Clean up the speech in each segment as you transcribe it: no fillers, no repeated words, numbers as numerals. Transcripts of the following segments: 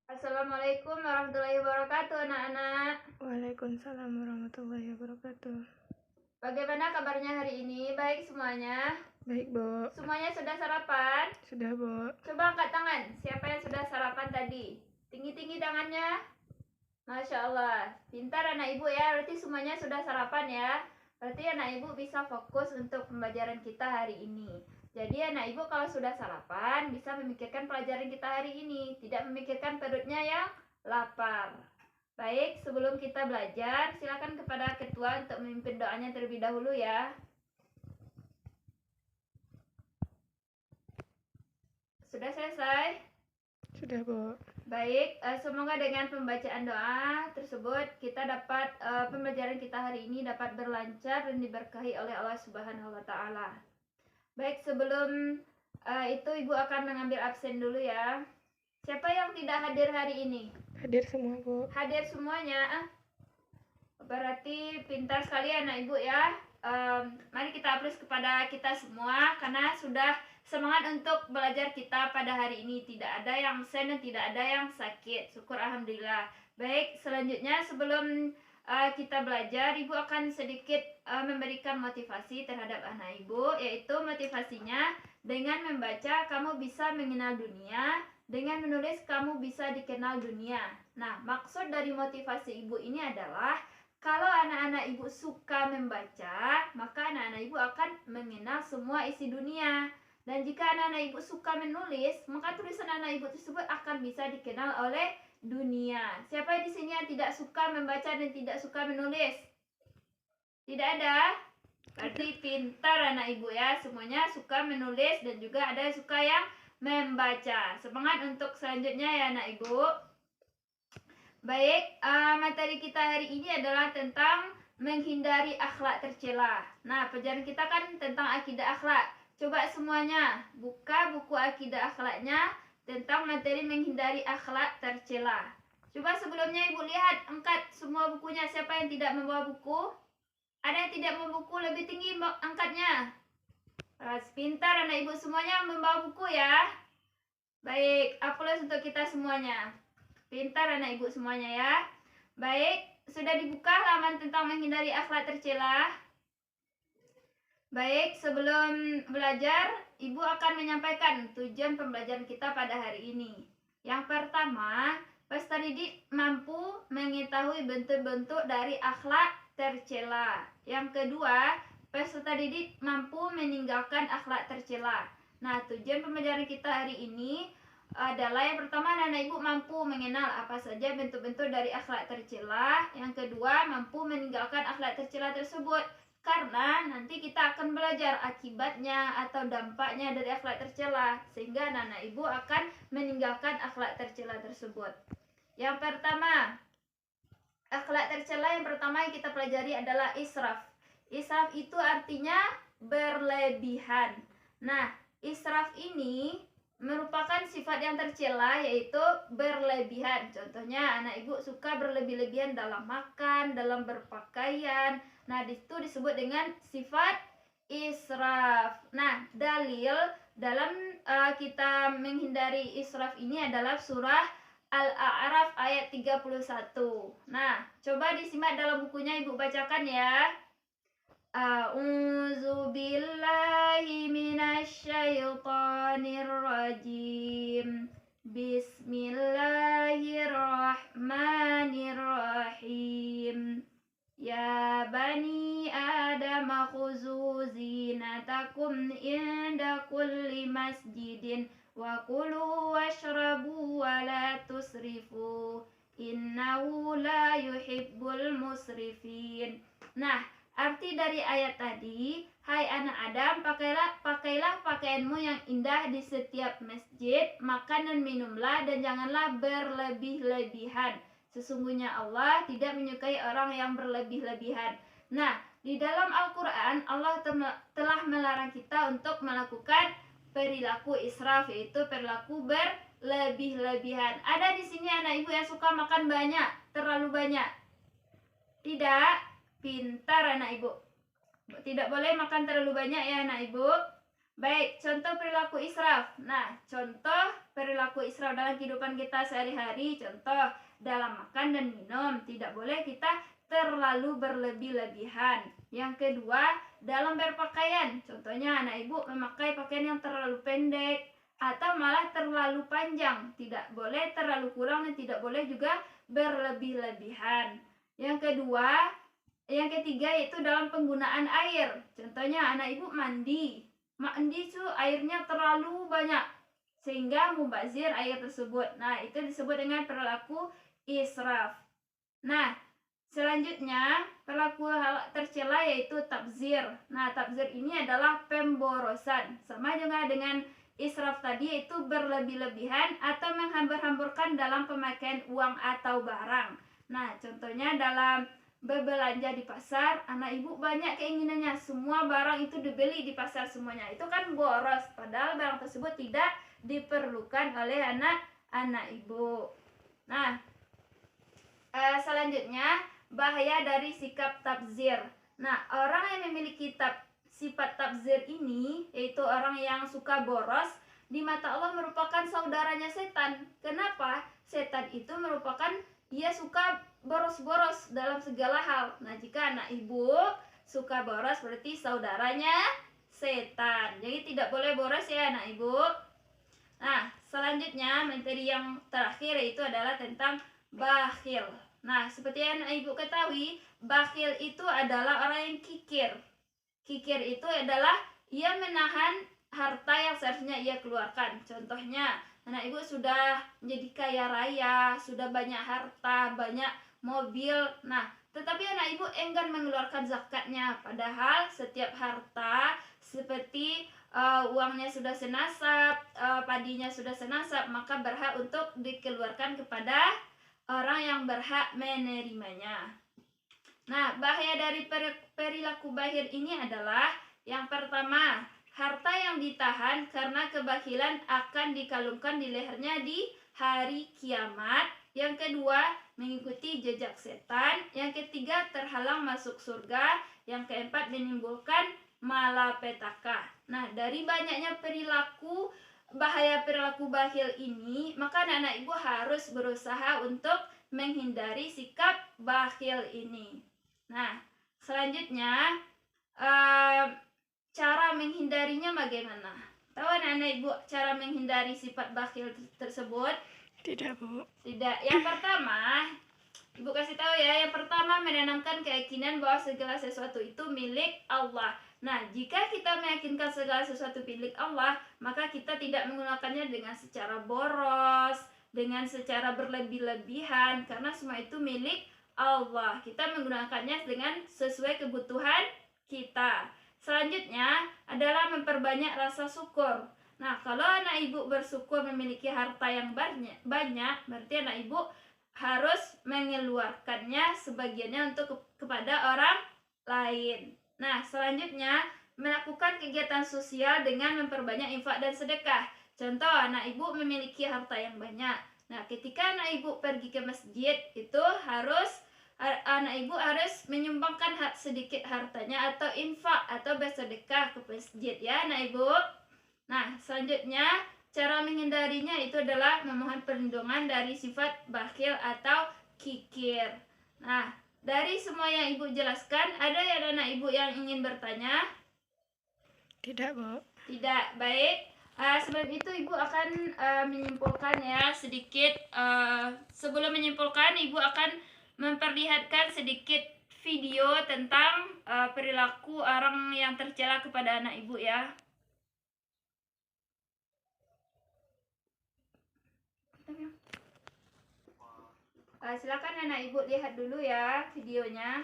Assalamualaikum warahmatullahi wabarakatuh, anak-anak. Waalaikumsalam warahmatullahi wabarakatuh. Bagaimana kabarnya hari ini? Baik semuanya? Baik, Bo. Semuanya sudah sarapan? Sudah, Bo. Coba angkat tangan. Siapa yang sudah sarapan tadi? Tinggi-tinggi tangannya. Masya Allah. Pintar anak ibu ya. Berarti semuanya sudah sarapan ya. Berarti anak ibu bisa fokus untuk pembelajaran kita hari ini. Jadi anak ibu kalau sudah sarapan bisa memikirkan pelajaran kita hari ini. Tidak memikirkan perutnya yang lapar. Baik, sebelum kita belajar, silakan kepada ketua untuk memimpin doanya terlebih dahulu ya. Sudah selesai? Sudah, Bo. Baik, semoga dengan pembacaan doa tersebut kita dapat pembelajaran kita hari ini dapat berlancar dan diberkahi oleh Allah Subhanahu wa taala. Baik, sebelum itu Ibu akan mengambil absen dulu ya. Siapa yang tidak hadir hari ini? Hadir semua, Bu. Hadir semuanya. Berarti pintar sekali anak ibu ya. Mari kita aplaus kepada kita semua karena sudah semangat untuk belajar kita pada hari ini. Tidak ada yang absen dan tidak ada yang sakit. Syukur alhamdulillah. Baik, selanjutnya sebelum kita belajar, ibu akan sedikit memberikan motivasi terhadap anak ibu, yaitu motivasinya dengan membaca kamu bisa mengenal dunia, dengan menulis kamu bisa dikenal dunia. Nah, maksud dari motivasi ibu ini adalah kalau anak-anak ibu suka membaca, maka anak-anak ibu akan mengenal semua isi dunia. Dan jika anak-anak ibu suka menulis, maka tulisan anak ibu tersebut akan bisa dikenal oleh dunia. Siapa di sini yang tidak suka membaca dan tidak suka menulis? Tidak ada? Berarti pintar anak ibu ya. Semuanya suka menulis dan juga ada yang suka yang membaca. Semangat untuk selanjutnya ya anak ibu. Baik, materi kita hari ini adalah tentang menghindari akhlak tercela. Nah, pelajaran kita kan tentang akidah akhlak. Coba semuanya buka buku akidah akhlaknya tentang materi menghindari akhlak tercela. Coba sebelumnya ibu lihat, angkat semua bukunya. Siapa yang tidak membawa buku? Ada yang tidak membawa buku, lebih tinggi angkatnya. Pintar anak ibu semuanya membawa buku ya. Baik, aplaus untuk kita semuanya. Pintar anak ibu semuanya ya. Baik, sudah dibuka halaman tentang menghindari akhlak tercela? Baik, sebelum belajar, ibu akan menyampaikan tujuan pembelajaran kita pada hari ini. Yang pertama, peserta didik mampu mengetahui bentuk-bentuk dari akhlak tercela. Yang kedua, peserta didik mampu meninggalkan akhlak tercela. Nah, tujuan pembelajaran kita hari ini adalah yang pertama, anak ibu mampu mengenal apa saja bentuk-bentuk dari akhlak tercela. Yang kedua, mampu meninggalkan akhlak tercela tersebut. Karena nanti kita akan belajar akibatnya atau dampaknya dari akhlak tercela, sehingga anak-anak ibu akan meninggalkan akhlak tercela tersebut. Yang pertama, akhlak tercela yang pertama yang kita pelajari adalah israf. Israf itu artinya berlebihan. Nah, israf ini merupakan sifat yang tercela, yaitu berlebihan. Contohnya anak ibu suka berlebih-lebihan dalam makan, dalam berpakaian. Nah, itu disebut dengan sifat israf. Nah, dalil dalam kita menghindari israf ini adalah surah Al-A'raf ayat 31. Nah, coba disimak dalam bukunya, ibu bacakan ya. A'udzu billahi minasyaitonir rajim. Bismillahirrahmanirrahim. Ya bani Adam khuzu zinatakum inda kulli masjidin wa kulu washrabu wa la tusrifu innahu la yuhibbul musrifin. Nah, arti dari ayat tadi, hai anak Adam, pakailah pakaianmu yang indah di setiap masjid, makan dan minumlah, dan janganlah berlebih-lebihan. Sesungguhnya Allah tidak menyukai orang yang berlebih-lebihan. Nah, di dalam Al-Quran, Allah telah melarang kita untuk melakukan perilaku israf, yaitu perilaku berlebih-lebihan. Ada di sini anak ibu yang suka makan banyak, terlalu banyak? Tidak. Pintar anak ibu. Tidak boleh makan terlalu banyak ya anak ibu. Baik, contoh perilaku israf. Nah, contoh perilaku israf dalam kehidupan kita sehari-hari, contoh dalam makan dan minum, tidak boleh kita terlalu berlebih-lebihan. Yang kedua, dalam berpakaian, contohnya anak ibu memakai pakaian yang terlalu pendek atau malah terlalu panjang, tidak boleh terlalu kurang dan tidak boleh juga berlebih-lebihan. Yang ketiga yaitu dalam penggunaan air, contohnya anak ibu mandi itu airnya terlalu banyak sehingga mubazir air tersebut. Nah, itu disebut dengan perilaku israf. Nah, selanjutnya perilaku tercela yaitu tabzir. Nah, tabzir ini adalah pemborosan. Sama juga dengan israf tadi, yaitu berlebih-lebihan atau menghambur-hamburkan dalam pemakaian uang atau barang. Nah, contohnya dalam berbelanja di pasar, anak ibu banyak keinginannya, semua barang itu dibeli di pasar semuanya, itu kan boros, padahal barang tersebut tidak diperlukan oleh anak ibu. Nah, selanjutnya bahaya dari sikap tabzir. Nah, orang yang memiliki sifat tabzir ini, yaitu orang yang suka boros, di mata Allah merupakan saudaranya setan. Kenapa? Setan itu merupakan dia suka boros-boros dalam segala hal. Nah, jika anak ibu suka boros berarti saudaranya setan. Jadi tidak boleh boros ya anak ibu. Nah, selanjutnya materi yang terakhir yaitu adalah tentang bakhil. Nah, seperti yang ibu ketahui, bakhil itu adalah orang yang kikir. Kikir itu adalah ia menahan harta yang seharusnya ia keluarkan. Contohnya, anak ibu sudah menjadi kaya raya, sudah banyak harta, banyak mobil. Nah, tetapi anak ibu enggan mengeluarkan zakatnya. Padahal setiap harta seperti uangnya sudah senasab, padinya sudah senasab, maka berhak untuk dikeluarkan kepada orang yang berhak menerimanya. Nah, bahaya dari perilaku bakhil ini adalah yang pertama, harta yang ditahan karena kebakilan akan dikalungkan di lehernya di hari kiamat. Yang kedua, mengikuti jejak setan. Yang ketiga, terhalang masuk surga. Yang keempat, menimbulkan malapetaka. Nah, dari banyaknya bahaya perilaku bakhil ini, maka anak-anak ibu harus berusaha untuk menghindari sikap bakhil ini. Nah, selanjutnya cara menghindarinya bagaimana? Tahu anak-anak ibu cara menghindari sifat bakhil tersebut? Tidak, Bu. Tidak. Yang pertama, ibu kasih tahu ya. Yang pertama, menanamkan keyakinan bahwa segala sesuatu itu milik Allah. Nah, jika kita meyakinkan segala sesuatu milik Allah, maka kita tidak menggunakannya dengan secara boros, dengan secara berlebih-lebihan, karena semua itu milik Allah. Kita menggunakannya dengan sesuai kebutuhan kita. Selanjutnya adalah memperbanyak rasa syukur. Nah, kalau anak ibu bersyukur memiliki harta yang banyak, berarti anak ibu harus mengeluarkannya sebagiannya untuk kepada orang lain. Nah, selanjutnya melakukan kegiatan sosial dengan memperbanyak infak dan sedekah. Contoh, anak ibu memiliki harta yang banyak. Nah, ketika anak ibu pergi ke masjid, itu anak ibu harus menyumbangkan sedikit hartanya atau infak atau bersedekah ke masjid ya anak ibu. Nah, selanjutnya cara menghindarinya itu adalah memohon perlindungan dari sifat bakhil atau kikir. Nah, dari semua yang ibu jelaskan, ada ya anak ibu yang ingin bertanya? Tidak, Bu. Tidak, baik. Sebelum itu ibu akan menyimpulkan ya sedikit. Sebelum menyimpulkan, ibu akan memperlihatkan sedikit video tentang perilaku orang yang tercela kepada anak ibu ya. Silakan anak ibu lihat dulu ya videonya.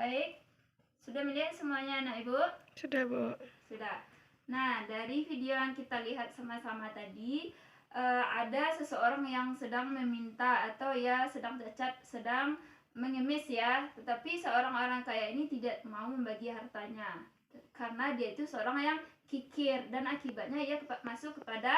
Baik, sudah melihat semuanya anak ibu? Sudah, Bu. Sudah. Nah, dari video yang kita lihat sama-sama tadi, ada seseorang yang sedang meminta atau ya sedang cacat, sedang mengemis ya, tetapi seorang orang kaya ini tidak mau membagi hartanya karena dia itu seorang yang kikir dan akibatnya ia masuk kepada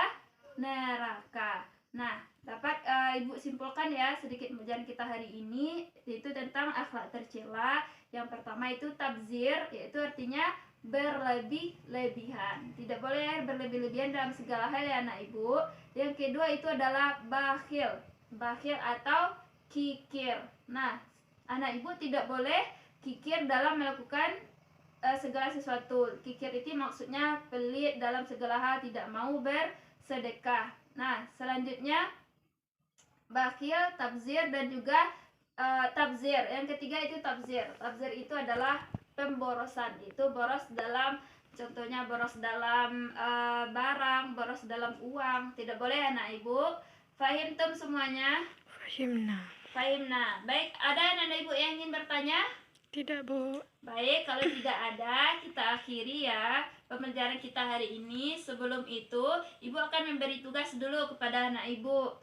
neraka. Nah, dapat ibu simpulkan ya sedikit pembelajaran kita hari ini, yaitu tentang akhlak tercela. Yang pertama itu tabzir, yaitu artinya berlebih-lebihan. Tidak boleh berlebih-lebihan dalam segala hal ya anak ibu. Yang kedua itu adalah bakhil. Bakhil atau kikir. Nah, anak ibu tidak boleh kikir dalam melakukan segala sesuatu. Kikir itu maksudnya pelit dalam segala hal, tidak mau bersedekah. Nah, selanjutnya bakhil, tabzir, dan juga tabzir. Yang ketiga itu tabzir. Tabzir itu adalah pemborosan. Itu boros dalam, contohnya boros dalam barang, boros dalam uang. Tidak boleh anak ibu. Fahimtum semuanya? Fahimna. Fahimna. Baik, ada anak ibu yang ingin bertanya? Tidak, Bu. Baik, kalau tidak ada, kita akhiri ya pembelajaran kita hari ini. Sebelum itu, ibu akan memberi tugas dulu kepada anak ibu,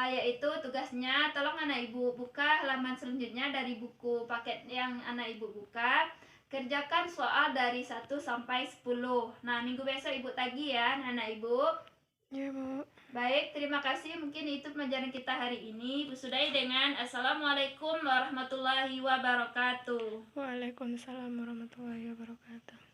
yaitu tugasnya tolong anak ibu buka halaman selanjutnya dari buku paket yang anak ibu buka. Kerjakan soal dari 1 sampai 10. Nah, minggu besok ibu tagih ya anak ibu. Ya, Bu. Baik, terima kasih. Mungkin itu pembelajaran kita hari ini. Sudahi dengan Assalamualaikum warahmatullahi wabarakatuh. Waalaikumsalam warahmatullahi wabarakatuh.